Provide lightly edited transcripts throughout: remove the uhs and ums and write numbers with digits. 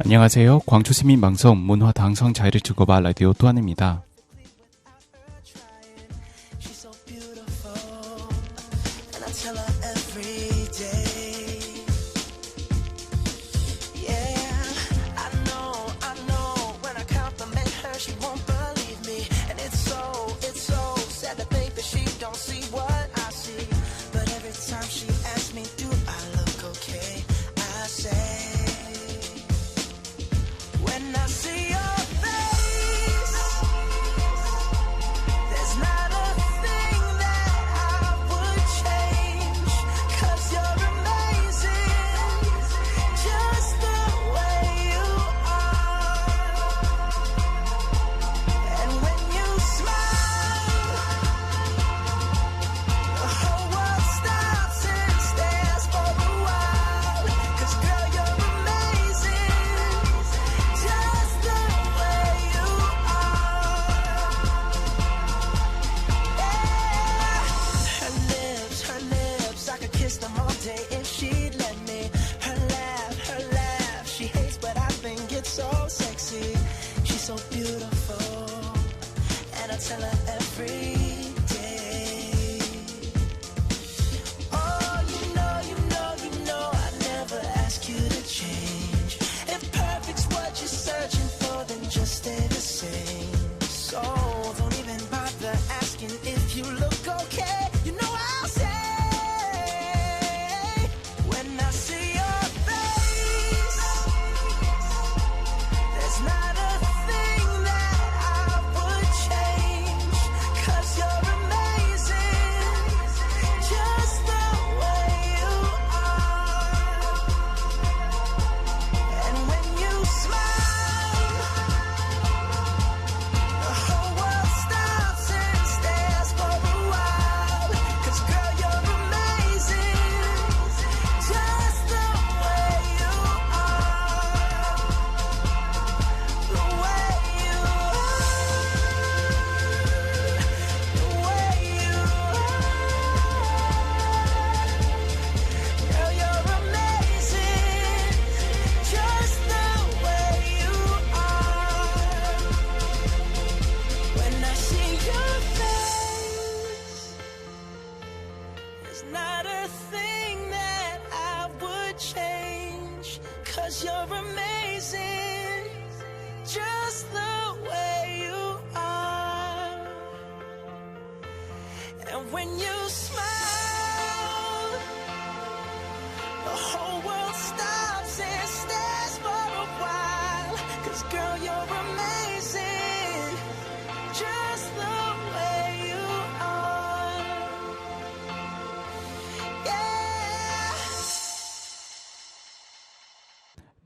안녕하세요. 광주시민방송 문화당성 자유를 주고받 라디오 또한입니다.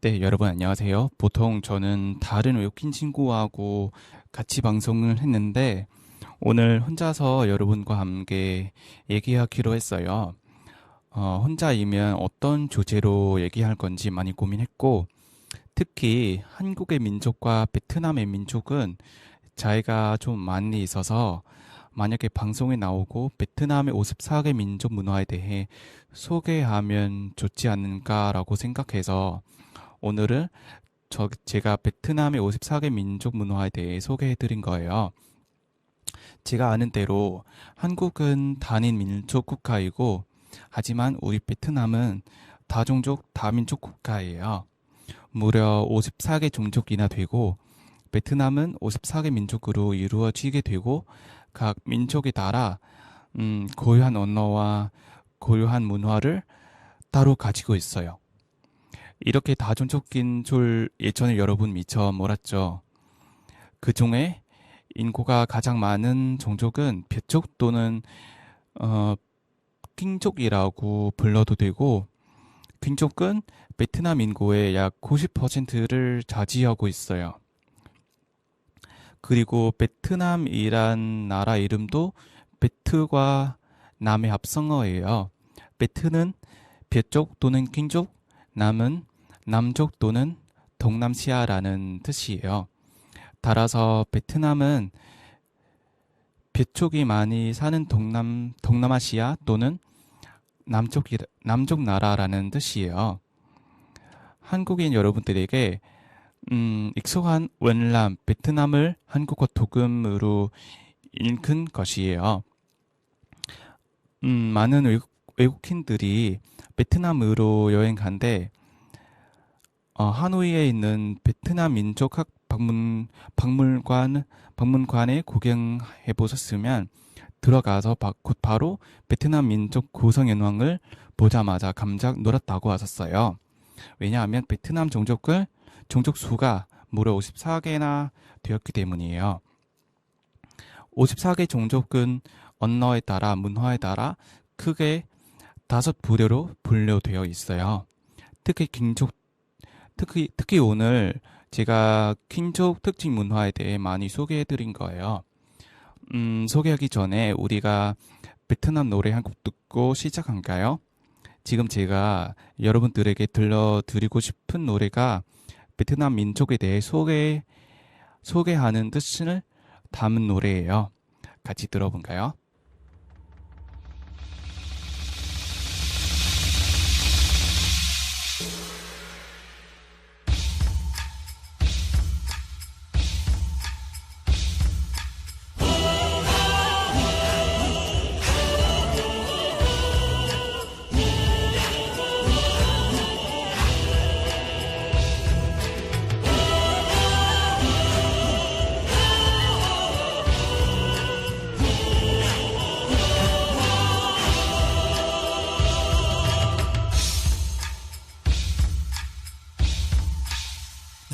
네, 여러분 안녕하세요. 보통 저는 다른 외국인 친구하고 같이 방송을 했는데 오늘 혼자서 여러분과 함께 얘기하기로 했어요. 혼자이면 어떤 주제로 얘기할 건지 많이 고민했고 특히 한국의 민족과 베트남의 민족은 차이가 좀 많이 있어서 만약에 방송에 나오고 베트남의 54개 민족 문화에 대해 소개하면 좋지 않을까라고 생각해서 오늘은 제가 베트남의 54개 민족 문화에 대해 소개해드린 거예요. 제가 아는 대로 한국은 단일 민족 국가이고 하지만 우리 베트남은 다종족 다민족 국가예요. 무려 54개 종족이나 되고 베트남은 54개 민족으로 이루어지게 되고 각 민족에 따라 고유한 언어와 고유한 문화를 따로 가지고 있어요. 이렇게 다종족인 줄 예전에 여러분 미처 몰랐죠. 그 중에 인구가 가장 많은 종족은 벼족 또는 킹족이라고 불러도 되고 킹족은 베트남 인구의 약 90%를 차지하고 있어요. 그리고 베트남이란 나라 이름도 베트과 남의 합성어예요. 베트는 벼족 또는 킹족, 남은 남족 또는 동남시아라는 뜻이에요. 따라서 베트남은 벼족이 많이 사는 동남아시아 또는 남쪽 나라라는 뜻이에요. 한국인 여러분들에게 익숙한 월남 베트남을 한국어 도금으로 읽은 것이에요. 많은 외국인들이 베트남으로 여행 간데 하노이에 있는 베트남 민족학 박물관에 구경해 보셨으면 들어가서 곧바로 베트남 민족 구성연왕을 보자마자 깜짝 놀랐다고 하셨어요. 왜냐하면 베트남 종족 수가 무려 54개나 되었기 때문이에요. 54개 종족은 언어에 따라 문화에 따라 크게 5부류로 분류되어 있어요. 특히 오늘 제가 퀸족 특징 문화에 대해 많이 소개해 드린 거예요. 소개하기 전에 우리가 베트남 노래 한 곡 듣고 시작할까요? 지금 제가 여러분들에게 들려드리고 싶은 노래가 베트남 민족에 대해 소개하는 뜻을 담은 노래예요. 같이 들어볼까요?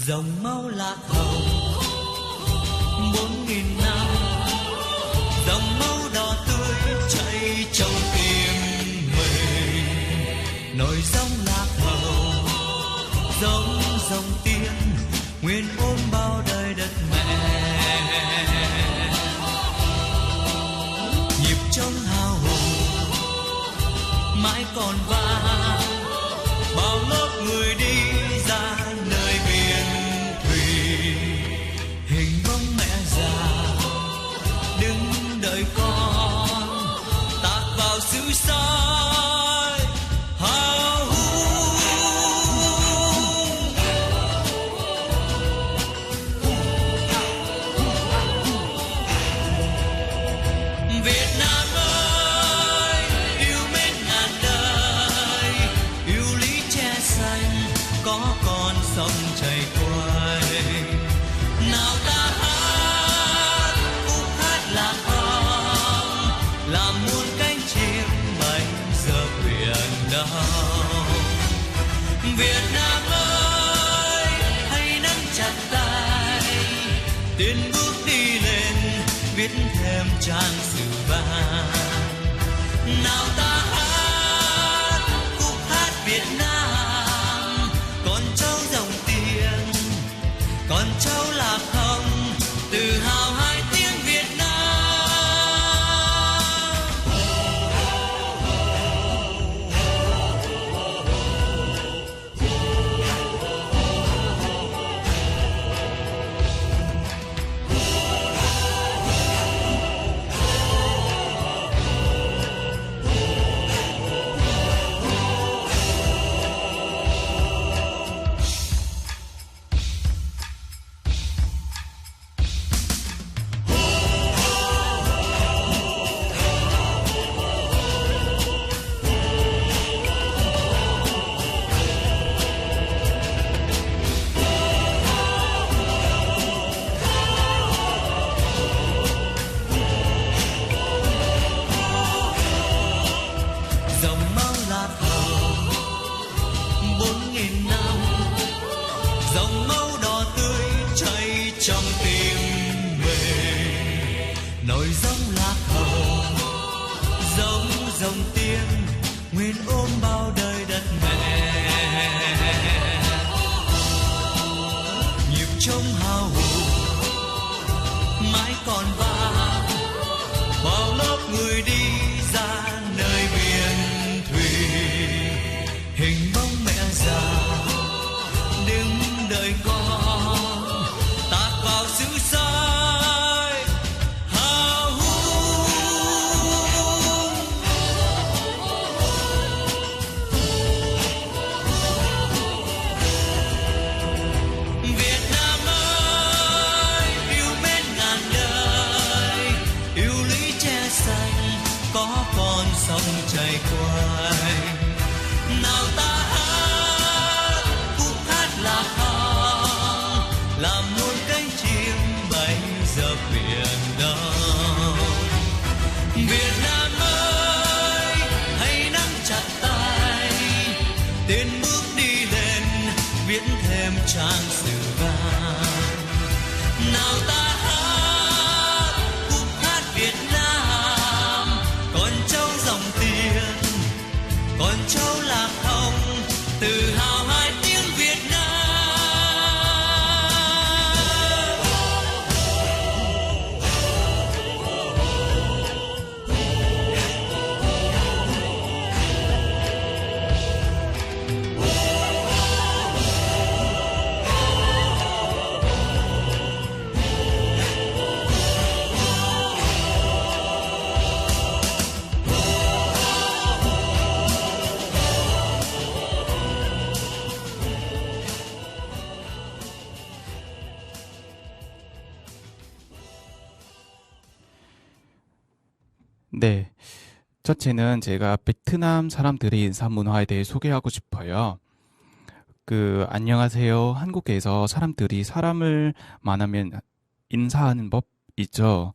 dòng máu lạc hồng 4.000 năm, dòng máu đỏ tươi chảy trong tim mình, nổi sóng lạc hồng giống dòng tiên nguyên ôm bao đời đất mẹ, nhịp trống hào hùng mãi còn vang, bao lớp người đi ra nơi biển thủy, hình bóng mẹ già đứng đợi con tạt vào xứ soi hào hùng. Việt Nam ơi yêu mến ngàn đời, yêu lý che xanh có con sông chảy quay, nào ta hát khúc hát lạc hồng, làm muôn cánh chim bay giờ biển đông. Việt Nam ơi hãy nắm chặt tay, tiến bước đi lên viết thêm trang sử vàng, nào ta hát khúc hát Việt Nam, con cháu dòng tiền, con cháu lạc hồng, tự hào hai tiếng Việt Nam. Dòng máu lạc hồng 4.000 năm, dòng máu đỏ tươi chảy trong tim mình, nổi giống lạc hồng giống dòng tiên nguyên ôm bao đời đất mẹ, nhịp trống hào hùng mãi còn vang, bao lớp người đi ra nơi biển thủy, hình bóng mẹ già đứng đợi con tạt vào xứ soi hào hùng. Việt tiến bước đi lên viết thêm trang sử vàng. Nào ta hát khúc hát Việt Nam, con cháu dòng tiền, con cháu lạc hồng, tự hào hai tiếng Việt Nam. 네. 첫째는 제가 베트남 사람들의 인사 문화에 대해 소개하고 싶어요. 안녕하세요. 한국에서 사람들이 사람을 만나면 인사하는 법 있죠.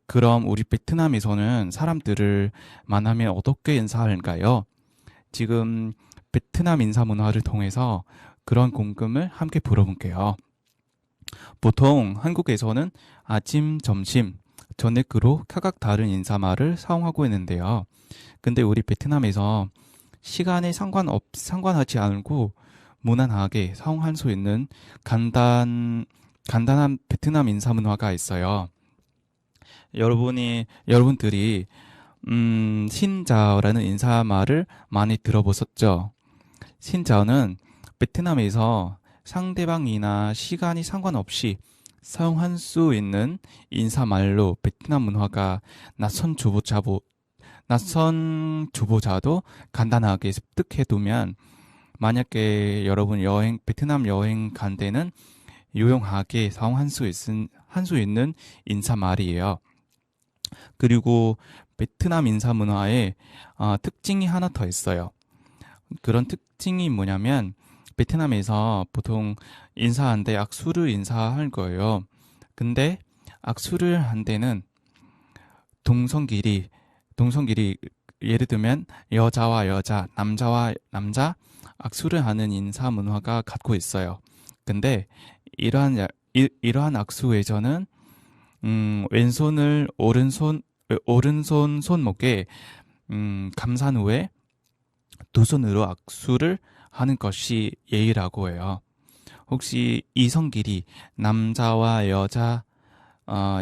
그럼 우리 베트남에서는 사람들을 만나면 어떻게 인사할까요? 지금 베트남 인사 문화를 통해서 그런 궁금을 함께 풀어볼게요. 보통 한국에서는 아침, 점심, 저녁으로 각각 다른 인사말을 사용하고 있는데요. 근데 우리 베트남에서 시간에 상관하지 않고 무난하게 사용할 수 있는 간단한 베트남 인사 문화가 있어요. 여러분들이 신자오라는 인사말을 많이 들어보셨죠? 신자오는 베트남에서 상대방이나 시간이 상관없이 사용할 수 있는 인사말로 베트남 문화가 낯선 주보자도 간단하게 습득해두면 만약에 여러분 베트남 여행 간 데는 유용하게 사용할 수 있는 인사말이에요. 그리고 베트남 인사 문화에 특징이 하나 더 있어요. 그런 특징이 뭐냐면 베트남에서 보통 인사하는데 악수를 인사할 거예요. 근데 악수를 한 데는 동성끼리 예를 들면 여자와 여자, 남자와 남자 악수를 하는 인사 문화가 갖고 있어요. 근데 이러한 악수에서는 왼손을 오른손 손목에 감싼 후에 두 손으로 악수를 하는 것이 예의라고 해요. 혹시 이성끼리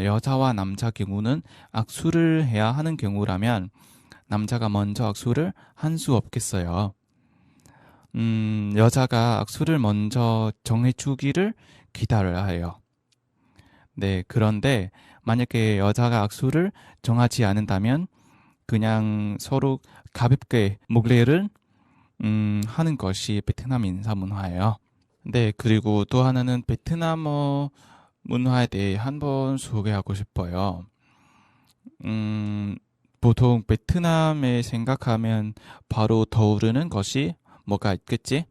여자와 남자 경우는 악수를 해야 하는 경우라면 남자가 먼저 악수를 할 수 없겠어요. 여자가 악수를 먼저 정해주기를 기다려야 해요. 네, 그런데 만약에 여자가 악수를 정하지 않는다면 그냥 서로 가볍게 목례를 하는 것이 베트남 인사 문화예요. 네, 그리고 또 하나는 베트남어 문화에 대해 한번 소개하고 싶어요. 보통 베트남에 생각하면 바로 떠오르는 것이 뭐가 있겠지?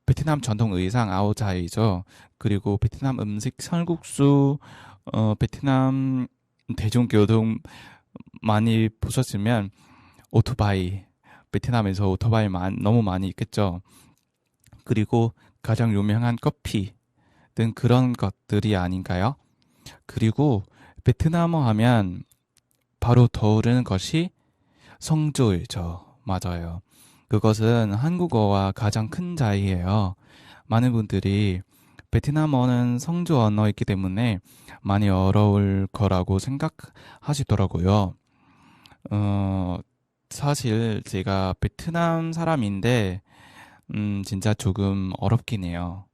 베트남 전통 의상 아오자이죠. 그리고 베트남 음식 쌀국수, 베트남 대중교통 많이 보셨으면 오토바이, 베트남에서 오토바이 너무 많이 있겠죠. 그리고 가장 유명한 커피 등 그런 것들이 아닌가요? 그리고 베트남어 하면 바로 떠오르는 것이 성조이죠. 맞아요. 그것은 한국어와 가장 큰 차이예요. 많은 분들이 베트남어는 성조 언어이기 때문에 많이 어려울 거라고 생각하시더라고요. 사실 제가 베트남 사람인데 진짜 조금 어렵긴 해요.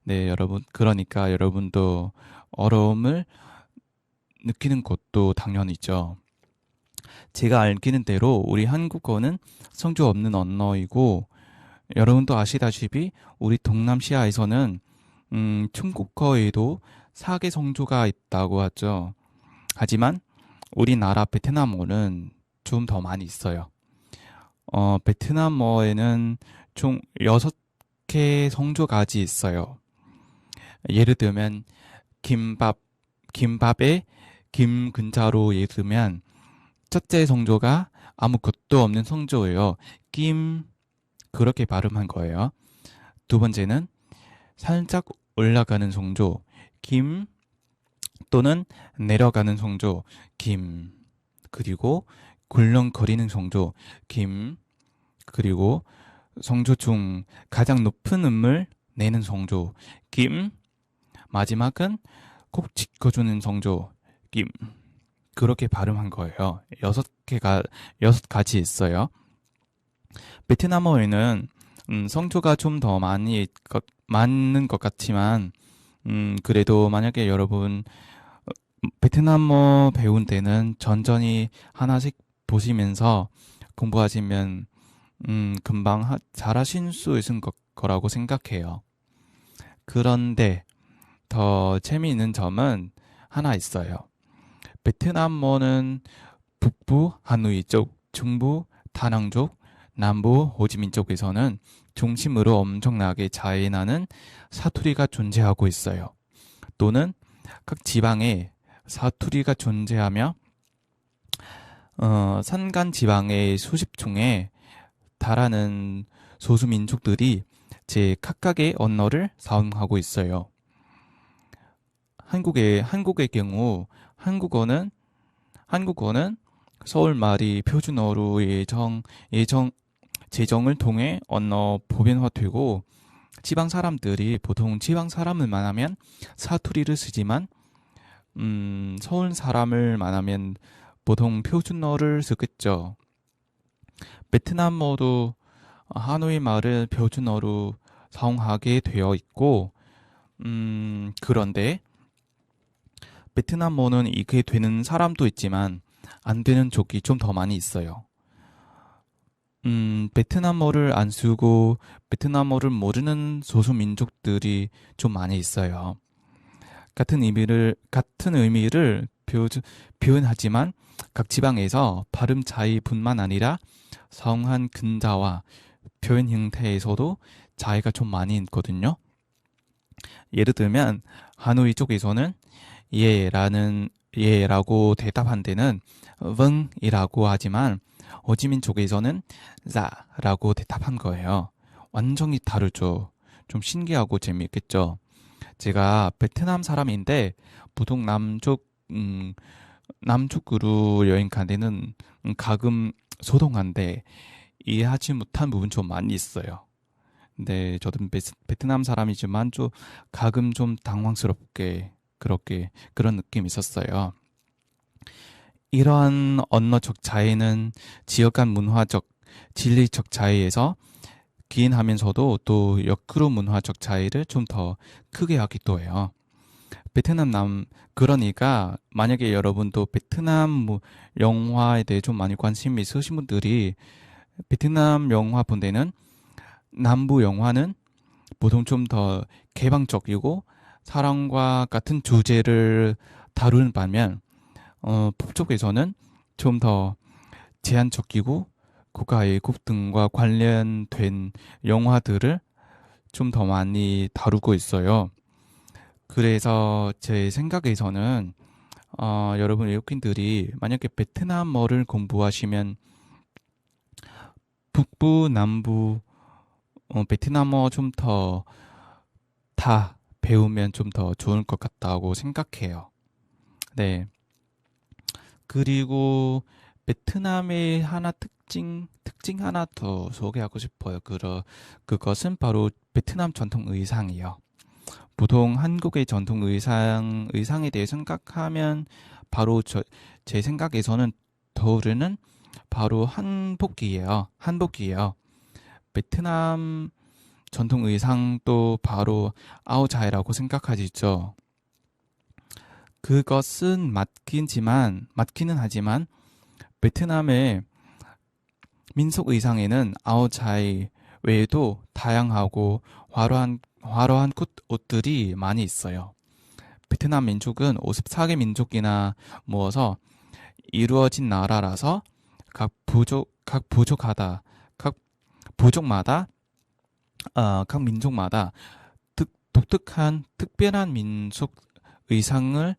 네, 여러분. 그러니까 여러분도 어려움을 느끼는 것도 당연히죠. 제가 알기는 대로 우리 한국어는 성조 없는 언어이고 여러분도 아시다시피 우리 동남아시아에서는 중국어에도 4개 성조가 있다고 하죠. 하지만 우리나라 베트남어는 좀 더 많이 있어요. 베트남어에는 총 6개 성조까지 있어요. 예를 들면 김밥에 김 근자로 예를 들면 첫째 성조가 아무것도 없는 성조예요. 김, 그렇게 발음한 거예요. 두 번째는 살짝 올라가는 성조, 김 또는 내려가는 성조, 김. 그리고 굴렁거리는 성조, 김. 그리고 성조 중 가장 높은 음을 내는 성조, 김. 마지막은 콕 짚어주는 성조, 김. 그렇게 발음한 거예요. 여섯 가지 있어요. 베트남어에는 성조가 좀 더 많은 것 같지만, 그래도 만약에 여러분 베트남어 배운 때는 천천히 하나씩 보시면서 공부하시면 금방 잘하실 수 있을 거라고 생각해요. 그런데 더 재미있는 점은 하나 있어요. 베트남어는 북부 하노이 쪽, 중부 다낭 쪽, 남부 호지민 쪽에서는 중심으로 엄청나게 차이 나는 사투리가 존재하고 있어요. 또는 각 지방에 사투리가 존재하며 산간 지방의 수십 종에 달하는 소수 민족들이 제 각각의 언어를 사용하고 있어요. 한국의 경우 한국어는 서울말이 표준어로 제정을 통해 언어 보편화되고 지방 사람들이 보통 지방 사람을 만나면 사투리를 쓰지만 서울 사람을 만나면 보통 표준어를 쓰겠죠. 베트남어도 하노이 말을 표준어로 사용하게 되어 있고 그런데 베트남어는 이게 되는 사람도 있지만 안 되는 쪽이 좀 더 많이 있어요. 베트남어를 안 쓰고 베트남어를 모르는 소수 민족들이 좀 많이 있어요. 같은 의미를 표현하지만 각 지방에서 발음 차이뿐만 아니라 사용한 근자와 표현 형태에서도 차이가 좀 많이 있거든요. 예를 들면 하노이 쪽에서는 예라고 대답한 데는 vâng 이라고 하지만 호지민 쪽에서는 자라고 대답한 거예요. 완전히 다르죠. 좀 신기하고 재미있겠죠. 제가 베트남 사람인데 보통 남쪽으로 여행 간 데는 가끔 소동한데 이해하지 못한 부분 좀 많이 있어요. 근데 저도 베트남 사람이지만 좀 가끔 좀 당황스럽게 그런 느낌이 있었어요. 이러한 언어적 차이는 지역 간 문화적, 진리적 차이에서 기인하면서도 또 역으로 문화적 차이를 좀 더 크게 하기도 해요. 그러니까 만약에 여러분도 베트남 영화에 대해 좀 많이 관심이 있으신 분들이 베트남 영화 본 데는 남부 영화는 보통 좀 더 개방적이고 사랑과 같은 주제를 다루는 반면 북쪽에서는 좀 더 제한적이고 국가애국 등과 관련된 영화들을 좀 더 많이 다루고 있어요. 그래서 제 생각에서는 여러분 외국인들이 만약에 베트남어를 공부하시면 북부, 남부 베트남어 좀 더 다 배우면 좀 더 좋을 것 같다고 생각해요. 네. 그리고 베트남의 특징 하나 더 소개하고 싶어요. 그것은 바로 베트남 전통 의상이요. 보통 한국의 전통 의상에 대해 생각하면 바로 제 생각에서는 떠오르는 바로 한복이에요. 베트남 전통 의상도 바로 아오자이라고 생각하시죠. 그것은 맞기는 하지만 베트남의 민속 의상에는 아오자이 외에도 다양하고 화려한 옷들이 많이 있어요. 베트남 민족은 54개 민족이나 모아서 이루어진 나라라서 각 민족마다 독특한 특별한 민속 의상을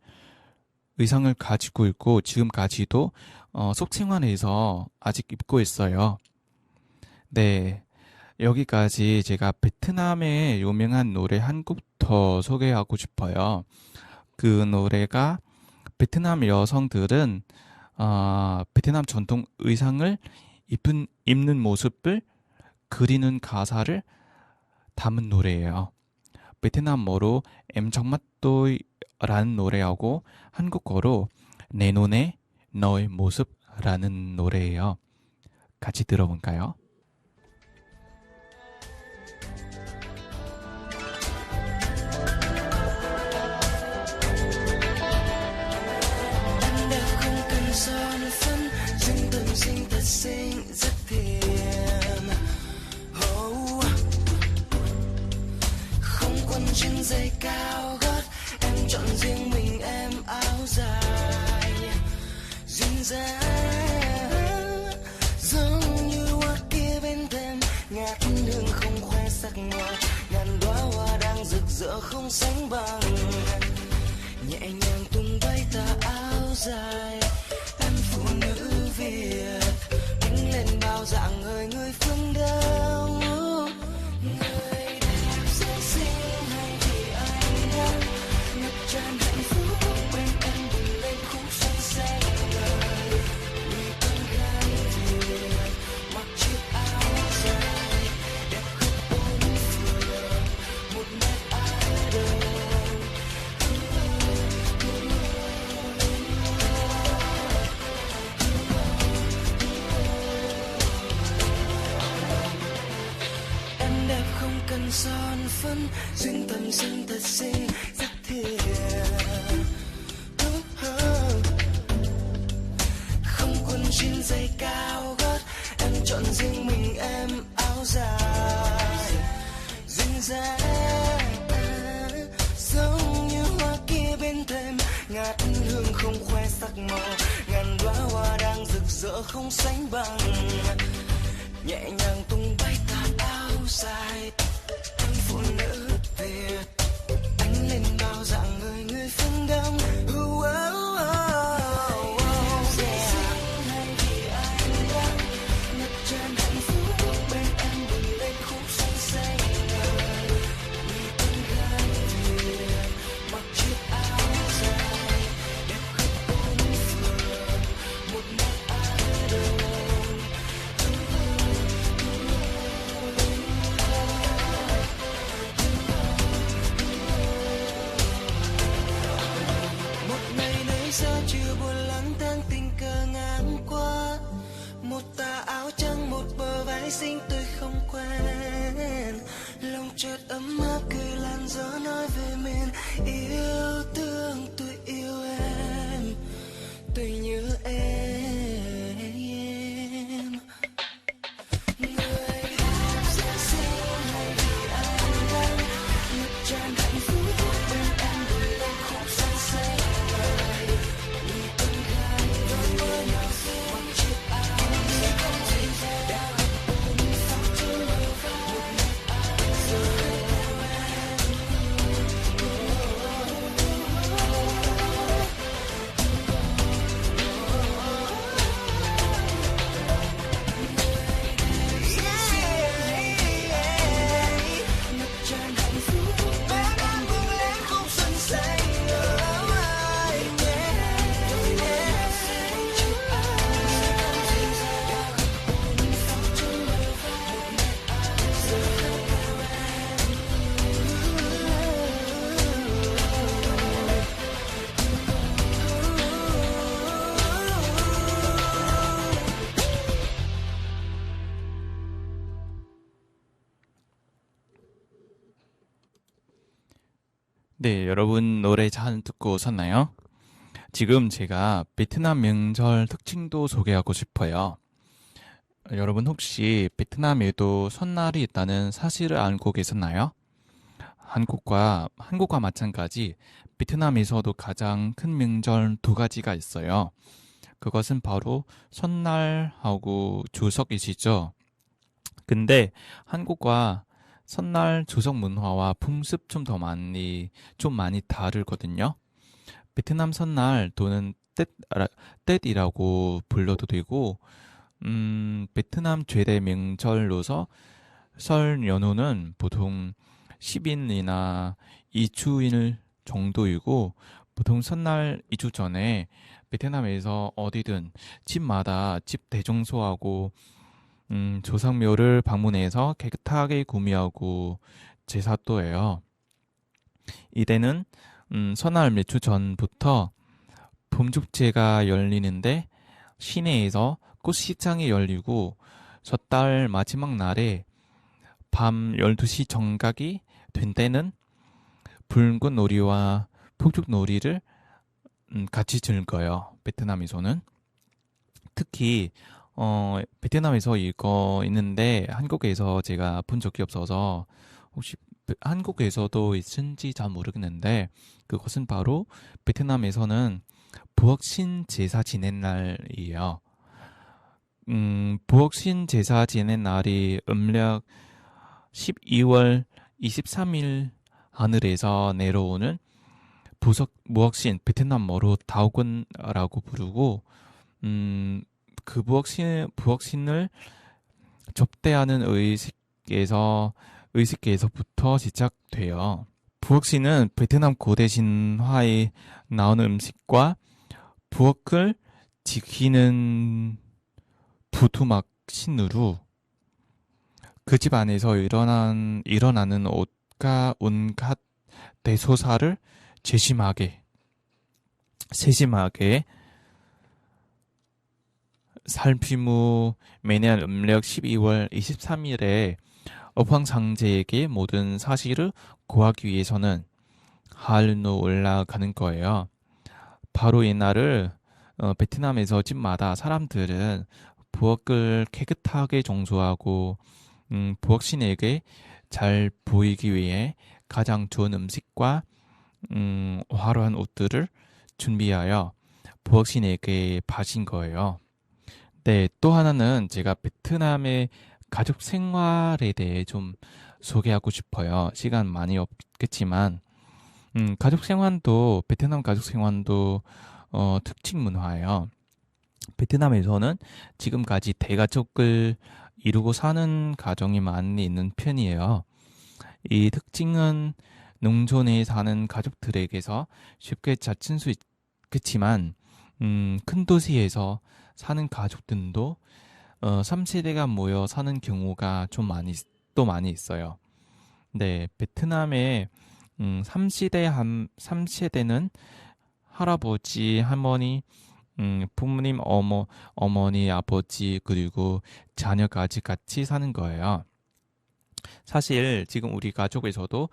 가지고 있고 지금까지도 속칭환해서 아직 입고 있어요. 네, 여기까지 제가 베트남의 유명한 노래 한 곡 더 소개하고 싶어요. 그 노래가 베트남 여성들은 베트남 전통 의상을 입는 모습을 그리는 가사를 담은 노래예요. 베트남어로 엠정맛도이라는 노래하고 한국어로 내 눈에 너의 모습라는 노래예요. 같이 들어볼까요? Anh đẹp không cần son phấn, riêng tâm sinh thật xinh rất thiện. Oh. Không quần jean giày cao gót, em chọn riêng mình em áo dài. Duyên dáng giống như hoa kia bên thềm, ngát hương không khoe sắc màu, ngàn đóa hoa đang rực rỡ không sánh bằng. Nhẹ nhàng tung bay tà áo dài, em phụ nữ Việt đứng lên bao dạng người phương Đông. Người đẹp xinh xinh hay vì anh đang ngập tràn hạnh phúc bên em bừng lên khúc xuân xanh ngời. Người con gái Việt mặc chiếc áo dài đẹp khắp bốn phường, một nét ai đời. Em đẹp không cần son phấn, duyên tâm sinh thật xinh rất thiện. Không quần jean giày cao gót, em chọn riêng mình em áo dài. Duyên dáng giống như hoa kia bên thềm, ngát hương không khoe sắc màu, ngàn đóa hoa đang rực rỡ không sánh bằng. Nhẹ nhàng tung bay tà áo dài, em phụ nữ Việt ánh lên bao dạng người phương Đông. Hay vì anh đang ngập tràn hạnh phúc bên em bừng lên khúc xuân xanh ngời. Người con gái Việt mặc chiếc áo dài đẹp khắp bốn phường, một nét ai đời. Một ngày nơi xa chiều buồn lắng tang tình cờ ngang qua, một tà áo trắng một bờ vai xinh tôi không quen, lòng chợt ấm áp cười làn gió nói về miền yêu thương. Tôi yêu em, tôi nhớ em. Người đẹp xinh xinh hay vì anh đang ngập tràn hạnh phúc bên em bừng lên khúc xuân xanh ngời. Người con gái Việt mặc chiếc áo dài đẹp khắp bốn phương, một nét ai rồi. Ngập tràn hạnh phúc bên em bừng lên khúc xuân xanh ngời. Chiếc áo dài đẹp khắp bốn phương, một nét ai rồi. 네, 여러분 노래 잘 듣고 오셨나요? 지금 제가 베트남 명절 특징도 소개하고 싶어요. 여러분 혹시 베트남에도 설날이 있다는 사실을 알고 계셨나요? 한국과 마찬가지 베트남에서도 가장 큰 명절 두 가지가 있어요. 그것은 바로 설날하고 추석이시죠. 근데 한국과 설날 추석 문화와 풍습 좀 많이 다르거든요. 베트남 설날 또는 떼이라고 불러도 되고, 베트남 최대 명절로서 설 연휴는 보통 10일이나 2주일 정도이고, 보통 설날 2주 전에 베트남에서 어디든 집마다 집 대청소하고, 조상묘를 방문해서 깨끗하게 구미하고 제사도 해요. 이때는 설날 몇 주 전부터 봄축제가 열리는데, 시내에서 꽃시장이 열리고 섣달 마지막 날에 밤 12시 정각이 된 때는 붉은 놀이와 북쪽 놀이를 같이 즐겨요. 베트남에서는. 특히 베트남에서 이거 있는데 한국에서 제가 본 적이 없어서 혹시 한국에서도 있은지 잘 모르겠는데, 그것은 바로 베트남에서는 부엌신 제사 지낸 날이에요. 부엌신 제사 지낸 날이 음력 12월 23일 하늘에서 내려오는 부엌신, 베트남어로 다오건이라고 부르고, 그 부엌신을 접대하는 의식에서부터 시작돼요. 부엌신은 베트남 고대 신화에 나오는 음식과 부엌을 지키는 부두막 신으로 그 집 안에서 일어나는 온갖 대소사를 세심하게 살핀 후 매년 음력 12월 23일에 업황상제에게 모든 사실을 고하기 위해서는 하늘로 올라가는 거예요. 바로 이날을 베트남에서 집마다 사람들은 부엌을 깨끗하게 청소하고 부엌신에게 잘 보이기 위해 가장 좋은 음식과 화려한 옷들을 준비하여 부엌신에게 바친 거예요. 네, 또 하나는 제가 베트남의 가족 생활에 대해 좀 소개하고 싶어요. 시간 많이 없겠지만, 베트남 가족 생활도 특징 문화예요. 베트남에서는 지금까지 대가족을 이루고 사는 가정이 많이 있는 편이에요. 이 특징은 농촌에 사는 가족들에게서 쉽게 찾을 수 있겠지만, 큰 도시에서 사는 가족들도 3세대가 모여 사는 경우가 또 많이 있어요. 네, 베트남의 3세대는 할아버지, 할머니, 부모님, 어머니, 아버지, 그리고 자녀까지 같이 사는 거예요. 사실 지금 우리 가족에서도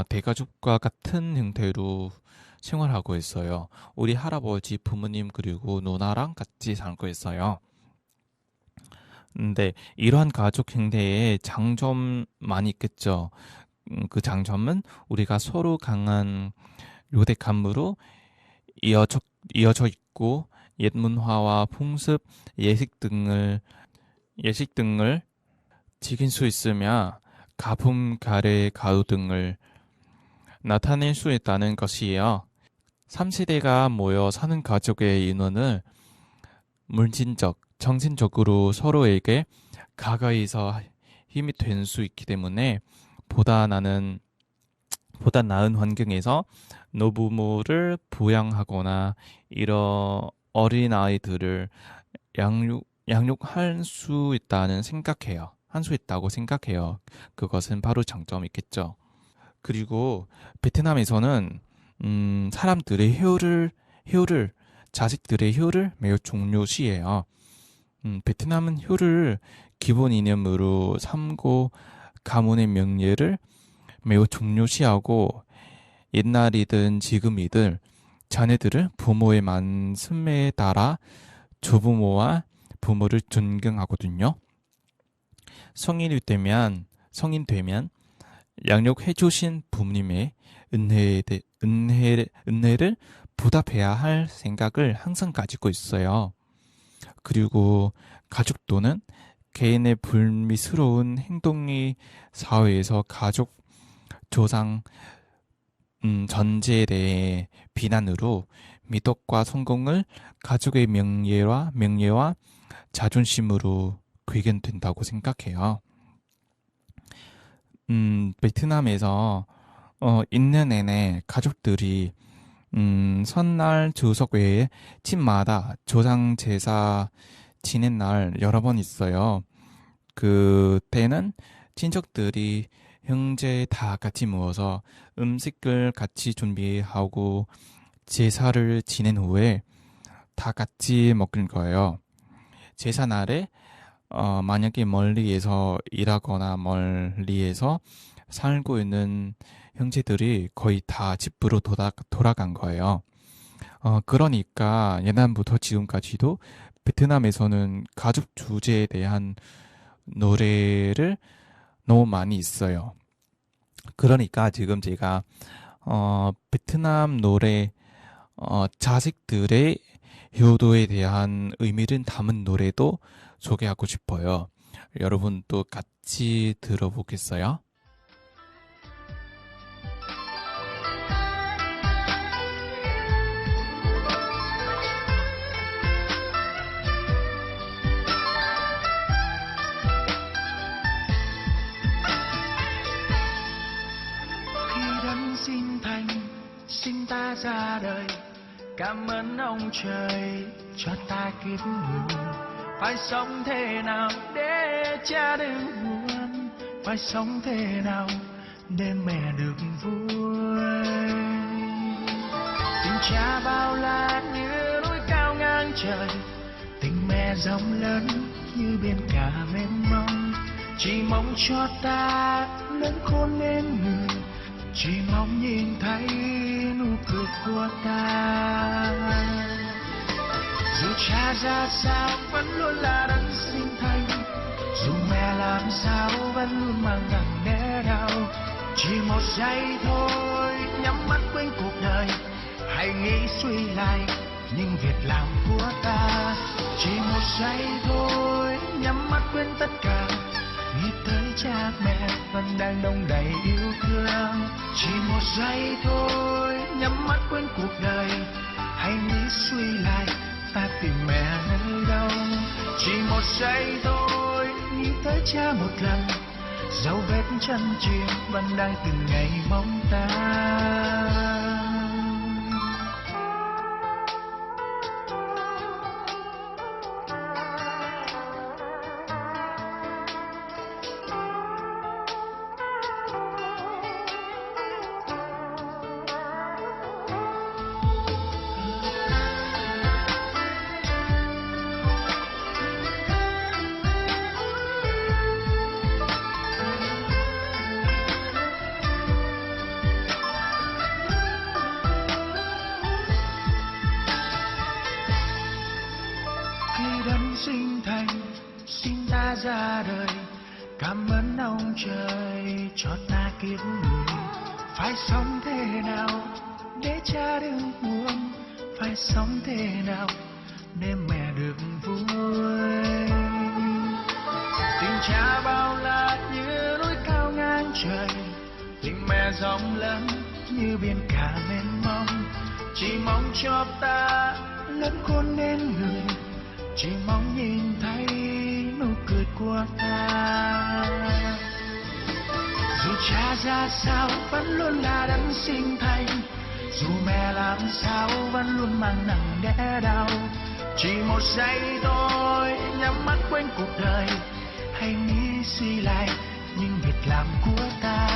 대가족과 같은 형태로 생활하고 있어요. 우리 할아버지, 부모님, 그리고 누나랑 같이 살고 있어요. 근데 이러한 가족 형태에 장점 많이 있겠죠. 그 장점은 우리가 서로 강한 유대감으로 이어져 있고, 옛 문화와 풍습, 예식 등을 지킬 수 있으며 가품, 가래, 가우 등을 나타낼 수 있다는 것이에요. 3세대가 모여 사는 가족의 인원은 물질적, 정신적으로 서로에게 가까이서 힘이 될 수 있기 때문에 보다 나은 환경에서 노부모를 부양하거나 이런 어린 아이들을 양육할 수 있다고 생각해요. 그것은 바로 장점이겠죠. 그리고 베트남에서는 사람들의 자식들의 효를 매우 중요시해요. 베트남은 효를 기본 이념으로 삼고 가문의 명예를 매우 중요시하고, 옛날이든 지금이든 자녀들은 부모의 말씀에 따라 조부모와 부모를 존경하거든요. 성인 되면 양육해 주신 부모님의 은혜를 보답해야 할 생각을 항상 가지고 있어요. 그리고 가족 또는 개인의 불미스러운 행동이 사회에서 가족, 조상, 전제에 대해 비난으로 미덕과 성공을 가족의 명예와 자존심으로 귀견된다고 생각해요. 베트남에서 있는 내내 가족들이 설날 추석 외에 집마다 조상 제사 지낸 날 여러 번 있어요. 그때는 친척들이 형제 다 같이 모여서 음식을 같이 준비하고 제사를 지낸 후에 다 같이 먹는 거예요. 제사 날에 만약에 멀리에서 일하거나 멀리에서 살고 있는 형제들이 거의 다 집으로 돌아간 거예요. 그러니까 예전부터 지금까지도 베트남에서는 가족 주제에 대한 노래를 너무 많이 있어요. 그러니까 지금 제가 베트남 노래 자식들의 효도에 대한 의미를 담은 노래도 소개하고 싶어요. 여러분도 같이 들어보겠어요? Khi đấng sinh thành sinh ta ra đời, cảm ơn ông trời cho ta kiếp người. Phải sống thế nào để cha đừng buồn, phải sống thế nào để mẹ được vui. Tình cha bao la như núi cao ngang trời, tình mẹ rộng lớn như biển cả mênh mông. Chỉ mong cho ta lớn khôn nên người, chỉ mong nhìn thấy nụ cười của ta. Dù cha ra sao vẫn luôn là đấng sinh thành, dù mẹ làm sao vẫn luôn mang nặng đẻ đau. Chỉ một giây thôi nhắm mắt quên cuộc đời, hãy nghĩ suy lại những việc làm của ta. Chỉ một giây thôi nhắm mắt quên tất cả, nghĩ tới cha mẹ vẫn đang đong đầy yêu thương. Chỉ một giây thôi nhắm mắt quên cuộc đời, hãy nghĩ suy lại ta tìm mẹ nơi đâu. Chỉ một giây thôi nghĩ tới cha một lần, dấu vết chân chim vẫn đang từng ngày mong ta. Sinh thành sinh ta ra đời, cảm ơn ông trời cho ta kiếp người. Phải sống thế nào để cha đừng buồn, phải sống thế nào để mẹ được vui. Tình cha bao la như núi cao ngang trời, tình mẹ rộng lớn như biển cả mênh mông. Chỉ mong cho ta lớn khôn nên người, chỉ mong nhìn thấy nụ cười của ta. Dù cha ra sao vẫn luôn là đấng sinh thành, dù mẹ làm sao vẫn luôn mang nặng đẻ đau. Chỉ một giây thôi nhắm mắt quên cuộc đời, hãy nghĩ suy lại những việc làm của ta.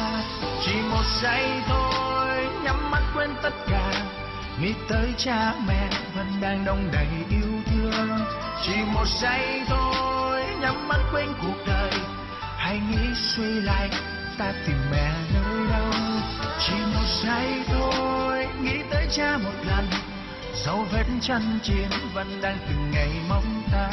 Chỉ một giây thôi nhắm mắt quên tất cả, nghĩ tới cha mẹ vẫn đang đong đầy yêu thương. Chỉ một giây thôi nhắm mắt quên cuộc đời, hãy nghĩ suy lại ta tìm mẹ nơi đâu. Chỉ một giây thôi nghĩ tới cha một lần, dấu vết chân chiến vẫn đang từng ngày mong ta.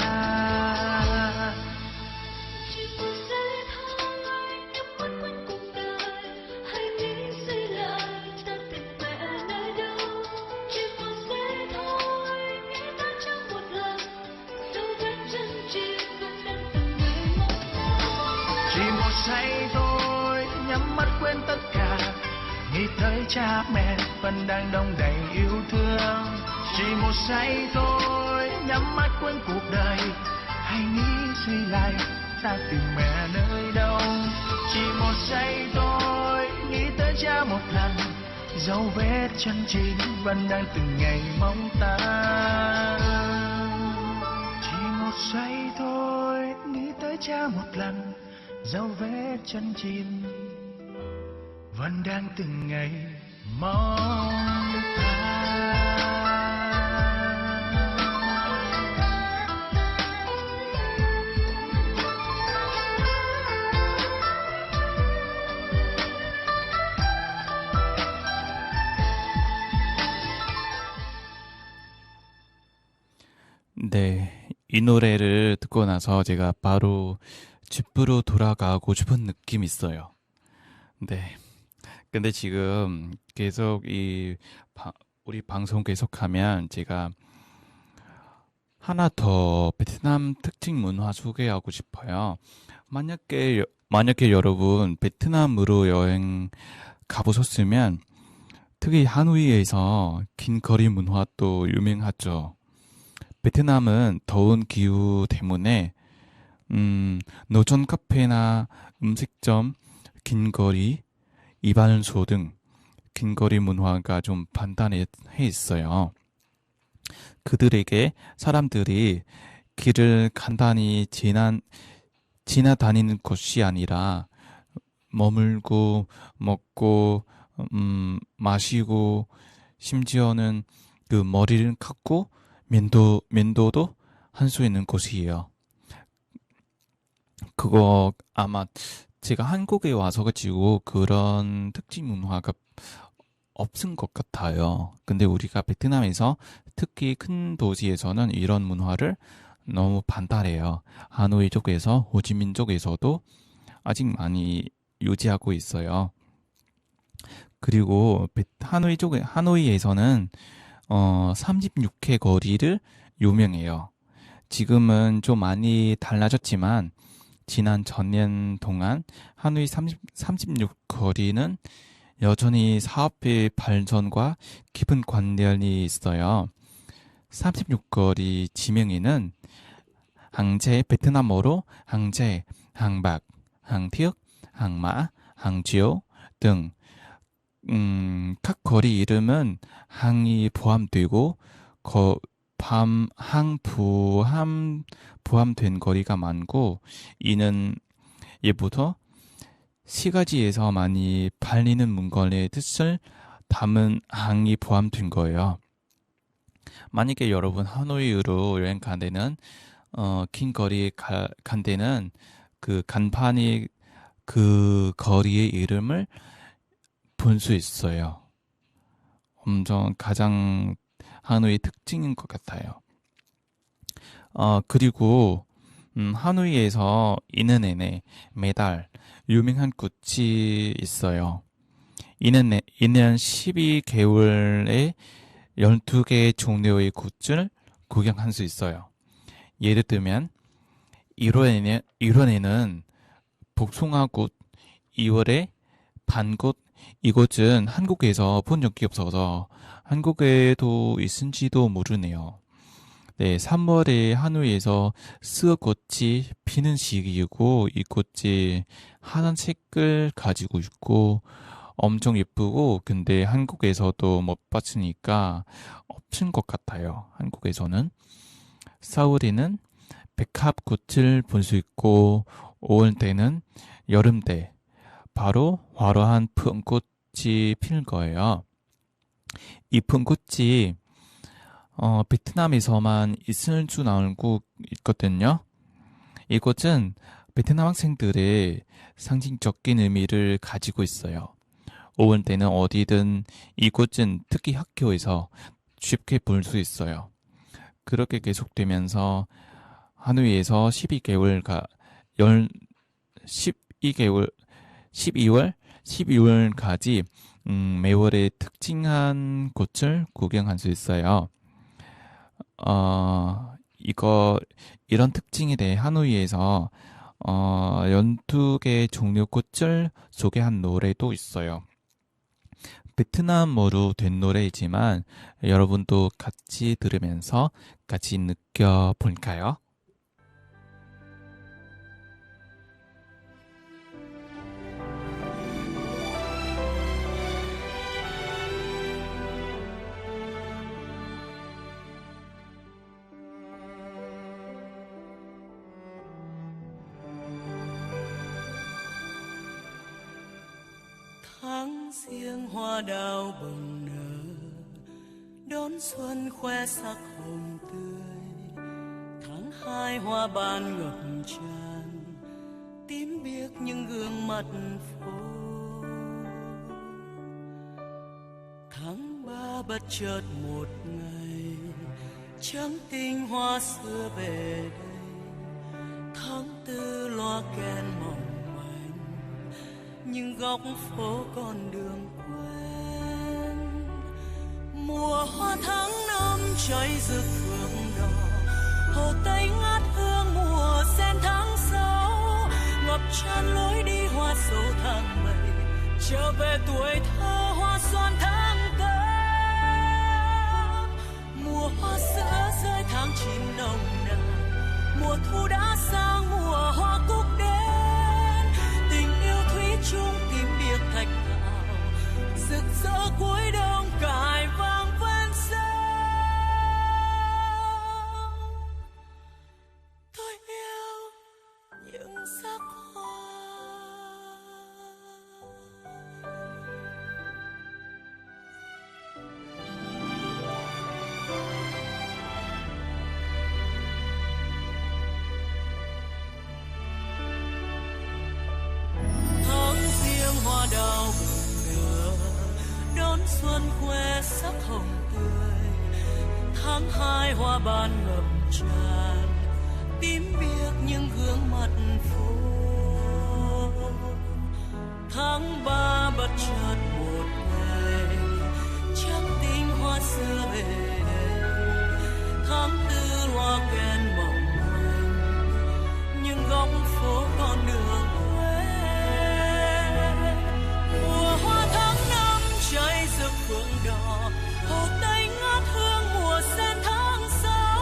Giây thôi nhắm mắt quên tất cả, nghĩ tới cha mẹ vẫn đang đong đầy yêu thương. Chỉ một giây thôi nhắm mắt quên cuộc đời, hãy nghĩ suy lại ta tìm mẹ nơi đâu. Chỉ một giây thôi một lần, dấu vết chân chim vẫn đang từng ngày mong ta. Chỉ một giây thôi, nghĩ tới cha một lần, dấu vết chân chim vẫn đang từng ngày mong ta. 네, 이 노래를 듣고 나서 제가 바로 집으로 돌아가고 싶은 느낌이 있어요. 네. 근데 지금 계속 우리 방송 계속하면 제가 하나 더 베트남 특징 문화 소개하고 싶어요. 만약에 여러분 베트남으로 여행 가보셨으면 특히 하노이에서 긴 거리 문화도 유명하죠. 베트남은 더운 기후 때문에 노천 카페나 음식점, 긴거리, 이발소 등 긴거리 문화가 좀 반단해 있어요. 그들에게 사람들이 길을 간단히 지나다니는 것이 아니라 머물고 먹고 마시고 심지어는 그 머리를 감고 면도도 할 수 있는 곳이에요. 그거 아마 제가 한국에 와서 가지고 그런 특징 문화가 없은 것 같아요. 근데 우리가 베트남에서 특히 큰 도시에서는 이런 문화를 너무 반달해요. 하노이 쪽에서, 호치민 쪽에서도 아직 많이 유지하고 있어요. 그리고 하노이에서는 36회 거리를 유명해요. 지금은 좀 많이 달라졌지만 지난 전년 동안 하노이 36 거리는 여전히 사업의 발전과 깊은 관련이 있어요. 36거리 지명에는 항제, 베트남어로 항제, 항박, 항티역, 항마, 항지오 등 각 거리 이름은 항이 포함되고 포함된 거리가 많고 이는 예부터 시가지에서 많이 팔리는 문건의 뜻을 담은 항이 포함된 거예요. 만약에 여러분 하노이로 여행 간 데는 긴 거리 간 데는 그 간판이 그 거리의 이름을 볼 수 있어요. 엄청 가장 하노이 특징인 것 같아요. 그리고 하노이에서 있는 내내 매달 유명한 꽃이 있어요. 이는 12개월에 12개 종류의 꽃을 구경할 수 있어요. 예를 들면 1월에는 복숭아꽃, 2월에 반꽃, 이곳은 한국에서 본 적이 없어서 한국에도 있은지도 모르네요. 네, 3월에 하노이에서 스어꽃이 피는 시기이고 이 꽃이 하얀색을 가지고 있고 엄청 예쁘고 근데 한국에서도 못 봤으니까 없은 것 같아요. 한국에서는 4월에는 백합꽃을 볼 수 있고 5월 때는 여름 때 바로 화려한 푸른꽃이 필 거예요. 이 푸른꽃이 베트남에서만 있을 줄 알고 있거든요. 이곳은 베트남 학생들의 상징적인 의미를 가지고 있어요. 5월 때는 어디든 이곳은 특히 학교에서 쉽게 볼 수 있어요. 그렇게 계속되면서 하노이에서 12월까지 매월의 특징한 곳을 구경할 수 있어요. 이런 특징에 대해 하노이에서 12개 종류 꽃을 소개한 노래도 있어요. 베트남어로 된 노래이지만 여러분도 같이 들으면서 같이 느껴볼까요? Tháng riêng hoa đào bừng nở, đón xuân khoe sắc hồng tươi. Tháng hai hoa ban ngập tràn, tím biếc những gương mặt phố. Tháng ba bất chợt một ngày, trắng tinh hoa xưa về đây. Tháng tư loa kèn mỏng manh, những góc phố con đường quen. Mùa hoa tháng năm cháy rực phượng đỏ, hồ tây ngát hương mùa sen tháng sáu. Ngập tràn lối đi hoa sầu tháng bảy, trở về tuổi thơ hoa xoan tháng tám. Mùa hoa sữa rơi tháng chín nồng nàn, mùa thu đã sang mùa hoa cúc đến. Tình yêu thủy chung tím biếc thạch thảo, rực rỡ cuối đông cài vang ven sông. Tôi yêu những sắc hoa. Tháng riêng hoa đào bừng nở, đón xuân khoe sắc hồng tươi. Tháng hai hoa ban ngập tràn, tím biếc những gương mặt phố. Tháng ba bất chợt một ngày, trắng tinh hoa xưa về đây. Tháng tư loa kèn mỏng manh, những góc phố con đường quen. Mùa hoa tháng năm cháy rực phượng đỏ, hồ tây ngát hương mùa sen tháng sáu.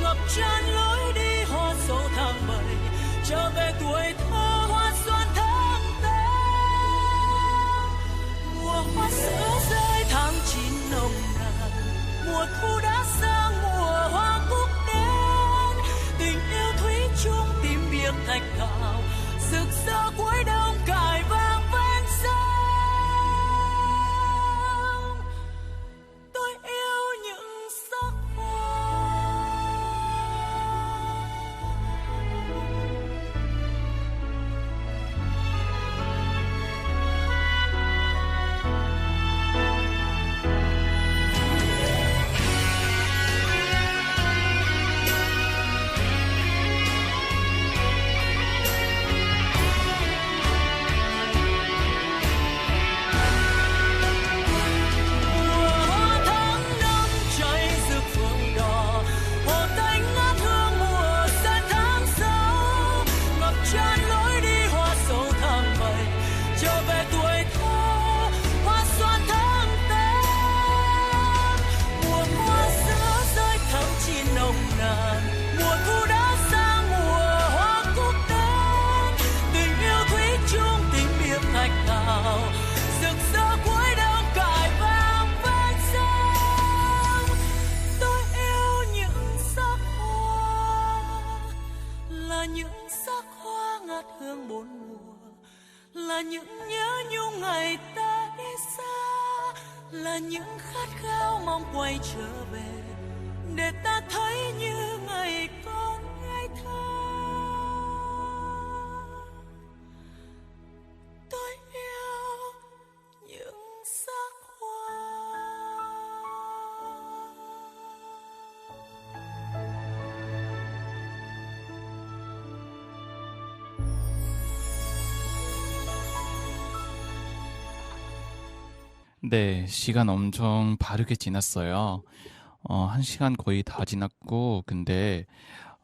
Ngập tràn lối đi hoa sầu tháng bảy, trở về tuổi thơ hoa xoan tháng tám. Mùa hoa sữa rơi tháng chín nồng nàn, mùa thu đã sang mùa hoa cúc đến. Tình yêu thủy chung tím biếc thạch thảo, rực rỡ cuối đông cài vang ven sông. Tôi yêu những sắc hoa. Mùa hoa tháng năm cháy rực phượng đỏ, hồ tây ngát hương mùa sen tháng sáu. Ngập tràn lối đi hoa sầu tháng bảy, trở về tuổi thơ hoa xoan tháng tám. Mùa hoa sữa rơi tháng chín nồng nàn, mùa thu đã sang mùa hoa cúc đến. Tình yêu thủy chung tím biếc thạch thảo, rực rỡ cuối đông cài vang ven sông. Tôi yêu những sắc hoa, là những sắc hoa ngát hương bốn mùa, là những nhớ nhung ngày ta đi xa, là những khát khao mong quay trở về, để ta thấy như ngày còn ngây thơ. Tôi yêu những sắc hoa. 네, 시간 엄청 빠르게 지났어요. 1시간 거의 다 지났고, 근데,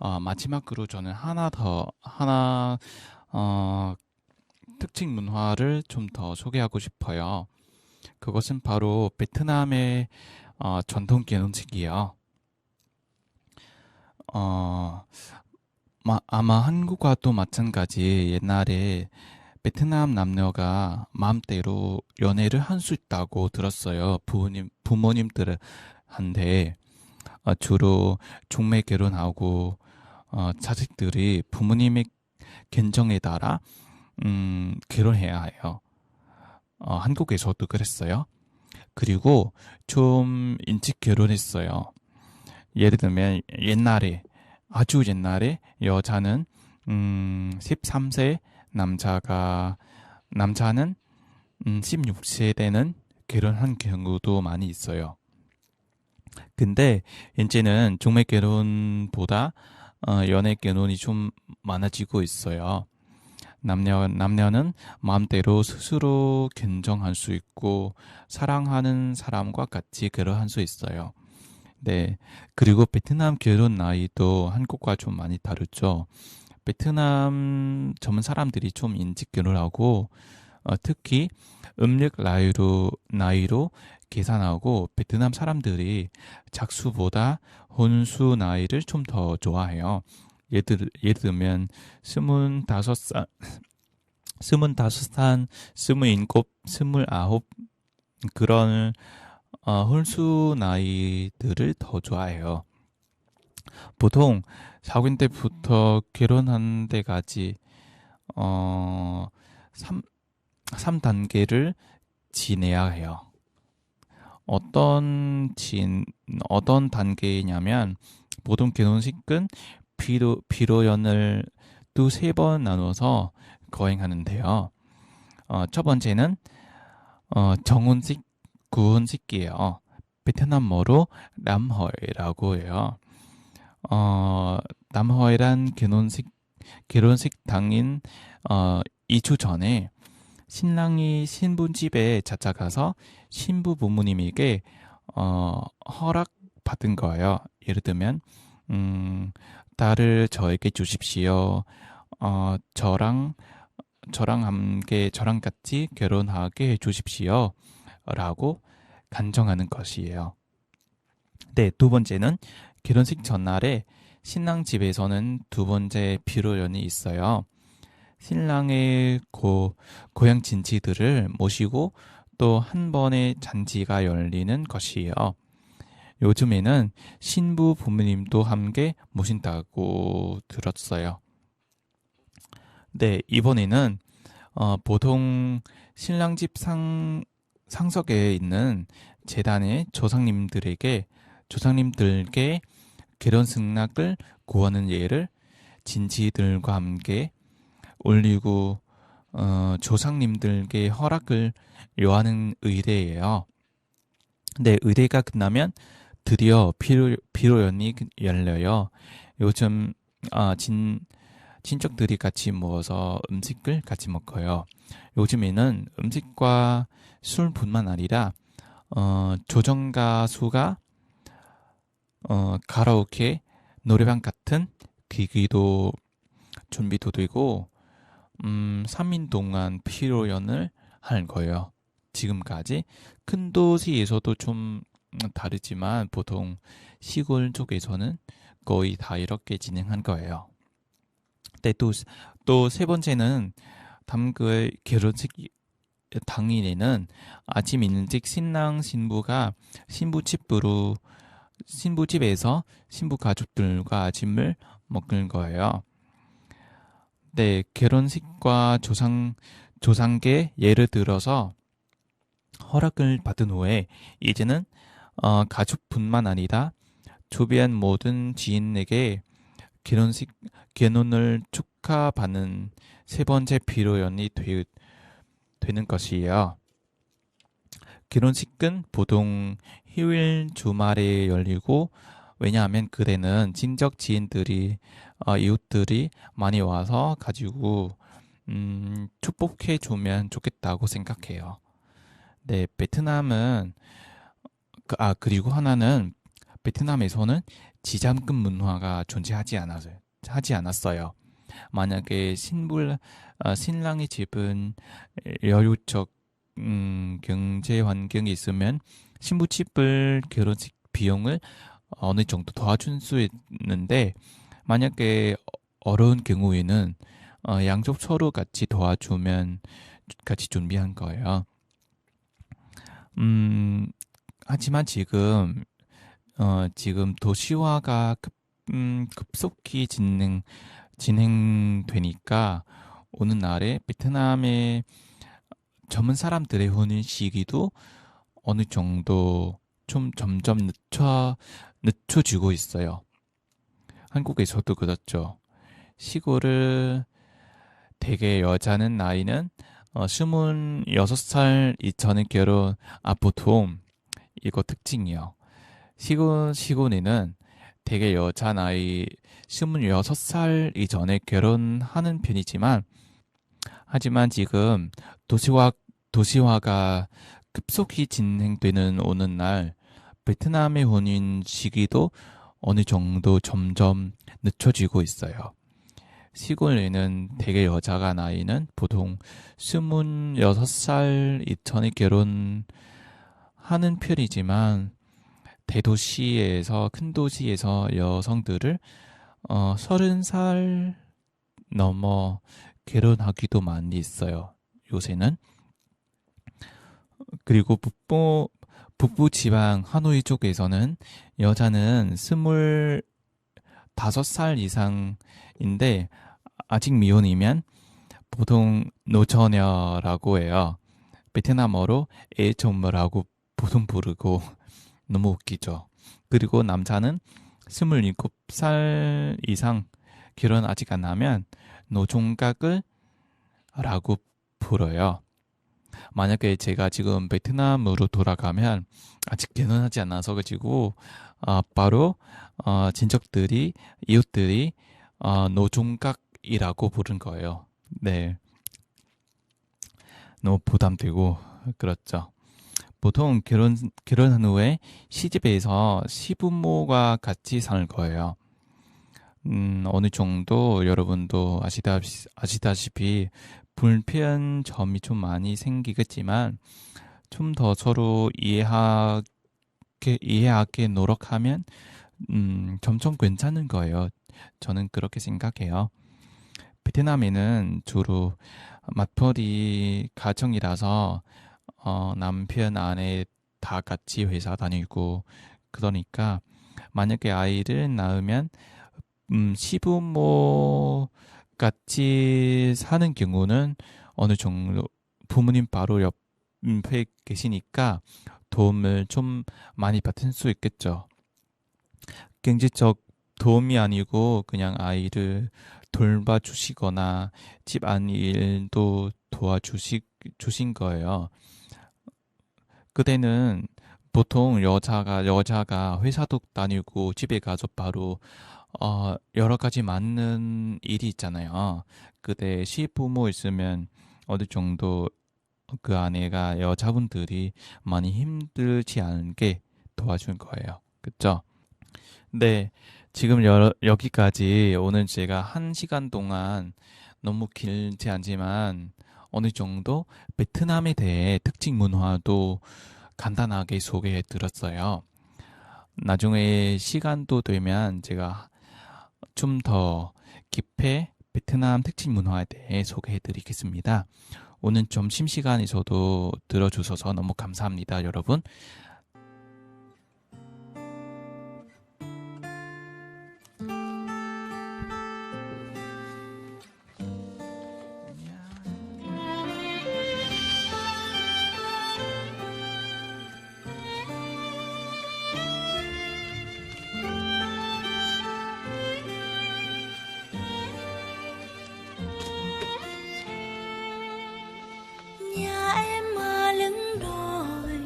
마지막으로 저는 특징 문화를 좀 더 소개하고 싶어요. 그것은 바로 베트남의 전통 결혼식이에요. 아마 한국과도 마찬가지 옛날에 베트남 남녀가 마음대로 연애를 할 수 있다고 들었어요. 부모님들한테 주로 중매 결혼하고 자식들이 부모님의 견정에 따라 결혼해야 해요. 한국에서도 그랬어요. 그리고 좀 일찍 결혼했어요. 예를 들면 아주 옛날에 여자는 13세, 남자는 16세 때는 결혼한 경우도 많이 있어요. 근데 이제는 중매 결혼보다 연애 결혼이 좀 많아지고 있어요. 남녀는 마음대로 스스로 결정할 수 있고 사랑하는 사람과 같이 결혼할 수 있어요. 네. 그리고 베트남 결혼 나이도 한국과 좀 많이 다르죠. 베트남 젊은 사람들이 좀 일찍 결혼하고 특히 음력 나이로 계산하고 베트남 사람들이 작수보다 혼수 나이를 좀 더 좋아해요. 예를 들면 25살, 25살, 27, 29 그런 혼수 나이들을 더 좋아해요. 보통 4군 때부터 결혼한 데까지 3단계를 지내야 해요. 어떤 단계냐면 보통 결혼식은 피로연을 두세 번 나눠서 거행하는데요. 첫 번째는 정혼식, 구혼식이에요. 베트남어로 람허이라고 해요. 남허이란 결혼식 당일 2주 전에 신랑이 신부 집에 찾아가서 신부 부모님에게 허락 받은 거예요. 예를 들면 딸을 저에게 주십시오. 저랑 같이 결혼하게 해주십시오. 라고 간청하는 것이에요. 네, 두 번째는 결혼식 전날에 신랑 집에서는 두 번째 피로연이 있어요. 신랑의 고향 친지들을 모시고 또 한 번의 잔치가 열리는 것이에요. 요즘에는 신부 부모님도 함께 모신다고 들었어요. 네, 이번에는 보통 신랑 집 상석에 있는 제단의 조상님들께 결혼 승낙을 구하는 예를 진지들과 함께 올리고 조상님들께 허락을 요하는 의례예요. 네, 의례가 끝나면 드디어 피로연이 열려요. 요즘 친척들이 같이 모여서 음식을 같이 먹어요. 요즘에는 음식과 술뿐만 아니라 조정가수가 가라오케, 노래방 같은 기기도 준비도 되고 3인 동안 피로연을 하는 거예요. 지금까지 큰 도시에서도 좀 다르지만 보통 시골 쪽에서는 거의 다 이렇게 진행한 거예요. 네, 또 세 번째는 담그 결혼식 당일에는 아침 일찍 신랑 신부가 신부집에서 신부 가족들과 아침을 먹는 거예요. 네, 결혼식과 조상계 예를 들어서 허락을 받은 후에 이제는 가족뿐만 아니라 주변 모든 지인에게 결혼을 축하받는 세 번째 피로연이 되는 것이에요. 결혼식은 보통 휴일 주말에 열리고 왜냐하면 그때는 친척 지인들이 이웃들이 많이 와서 가지고 축복해 주면 좋겠다고 생각해요. 네, 그리고 하나는 베트남에서는 지참금 문화가 하지 않았어요. 만약에 신랑의 집은 여유적 경제 환경이 있으면 신부집을 결혼식 비용을 어느 정도 도와줄 수 있는데 만약에 어려운 경우에는 양쪽 서로 같이 도와주면 같이 준비한 거예요. 하지만 지금 도시화가 급속히 진행되니까 오늘날에 베트남의 젊은 사람들의 혼인 시기도 어느 정도 좀 점점 늦춰지고 있어요. 한국에서도 그렇죠. 시골을 되게 여자는 나이는 26살 이전에 결혼, 보통 이거 특징이요. 시골에는 되게 여자 나이 26살 이전에 결혼하는 편이지만, 하지만 지금 도시화가 급속히 진행되는 오늘날 베트남의 혼인 시기도 어느 정도 점점 늦춰지고 있어요. 시골에는 대개 여자가 나이는 보통 26살 이전에 결혼하는 편이지만 큰 도시에서 여성들을 30살 넘어 결혼하기도 많이 있어요. 요새는. 그리고 북부 지방 하노이 쪽에서는 여자는 25살 이상인데 아직 미혼이면 보통 노처녀라고 해요. 베트남어로 애좀머라고 보통 부르고 너무 웃기죠. 그리고 남자는 27살 이상 결혼 아직 안 하면 노총각을 라고 불러요. 만약에 제가 지금 베트남으로 돌아가면 아직 결혼하지 않아서 가지고 바로 친척들이 이웃들이 노총각이라고 부른 거예요. 네, 너무 부담되고 그렇죠. 보통 결혼한 후에 시집에서 시부모가 같이 사는 거예요. 어느 정도 여러분도 아시다시피 불편점이 좀 많이 생기겠지만 좀 더 서로 이해하게 노력하면 점점 괜찮은 거예요. 저는 그렇게 생각해요. 베트남에는 주로 맞벌이 가정이라서 남편 아내 다 같이 회사 다니고 그러니까 만약에 아이를 낳으면 시부모 같이 사는 경우는 어느 정도 부모님 바로 옆에 계시니까 도움을 좀 많이 받을 수 있겠죠. 경제적 도움이 아니고 그냥 아이를 돌봐주시거나 집안일도 도와주신 거예요. 그때는 보통 여자가 회사도 다니고 집에 가서 바로 여러 가지 맞는 일이 있잖아요. 그때 시부모 있으면 어느 정도 그 아내가 여자분들이 많이 힘들지 않게 도와준 거예요. 그쵸? 네, 지금 여기까지 오늘 제가 1시간 동안 너무 길지 않지만 어느 정도 베트남에 대해 특징 문화도 간단하게 소개해 드렸어요. 나중에 시간도 되면 제가 좀 더 깊이 베트남 특징 문화에 대해 소개해 드리겠습니다. 오늘 점심시간에서도 들어주셔서 너무 감사합니다, 여러분. Nhà em ở lưng đồi,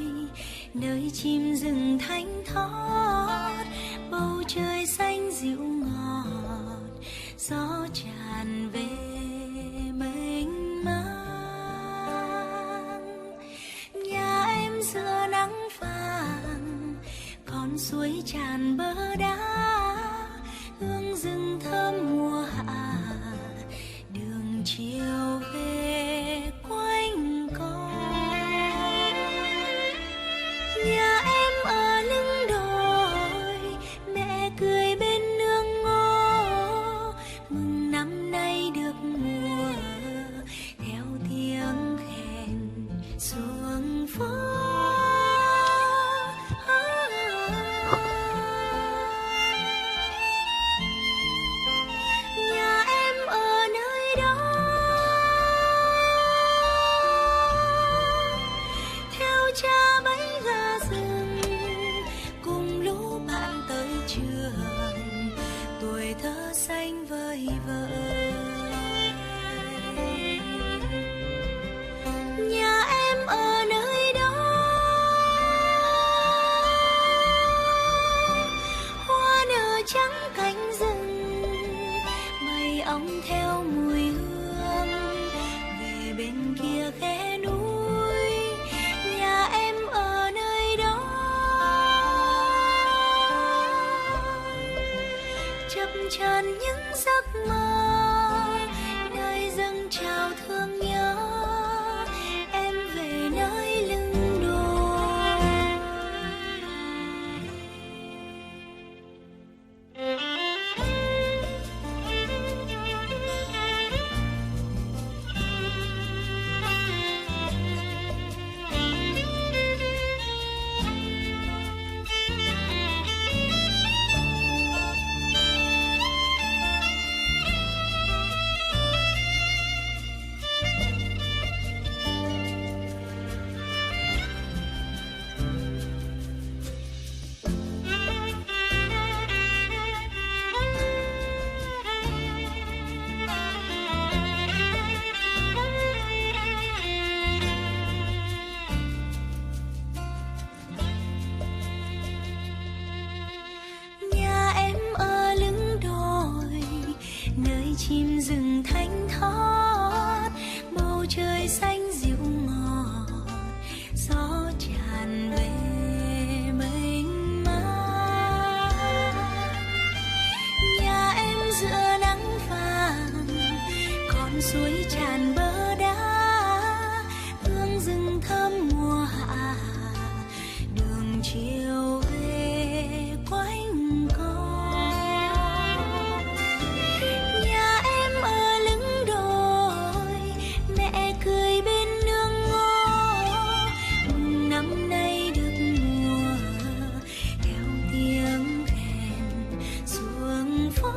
nơi chim rừng thanh thót, bầu trời xanh dịu ngọt, gió tràn về mênh mang. Nhà em giữa nắng vàng, con suối tràn bờ đá, hương rừng thơm mùa hạ, đường chiều về quanh co. Nhà em ở lưng đồi, mẹ cười bên nương ngô, mừng năm nay được mùa, theo tiếng khen xuống phố. vời vợi. Nhà em ở nơi đó, hoa nở trắng cánh rừng, mây óng theo mùi hương về bên kia khe núi. Nhà em ở nơi đó, chập chờn những giấc mơ, nơi dâng trào thương nhớ. Em về nơi lưng đồi. Nhà em ở lưng đồi, nơi chim rừng thanh thoát, bầu trời xanh dịu ngọt, gió tràn về mênh mang. Nhà em giữa nắng vàng, con suối tràn bờ đá, hương rừng thơm mùa hạ, đường chiều về quanh co. Nhà em ở lưng đồi, mẹ cười bên nương ngô, mừng năm nay được mùa, theo tiếng kèn xuống phố.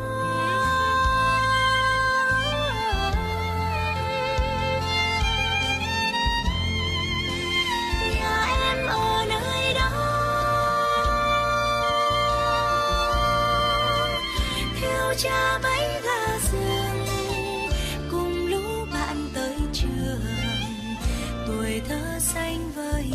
Nhà em ở nơi đó, theo cha bấy gà rừng, cùng lũ bạn tới trường, tuổi thơ xanh vời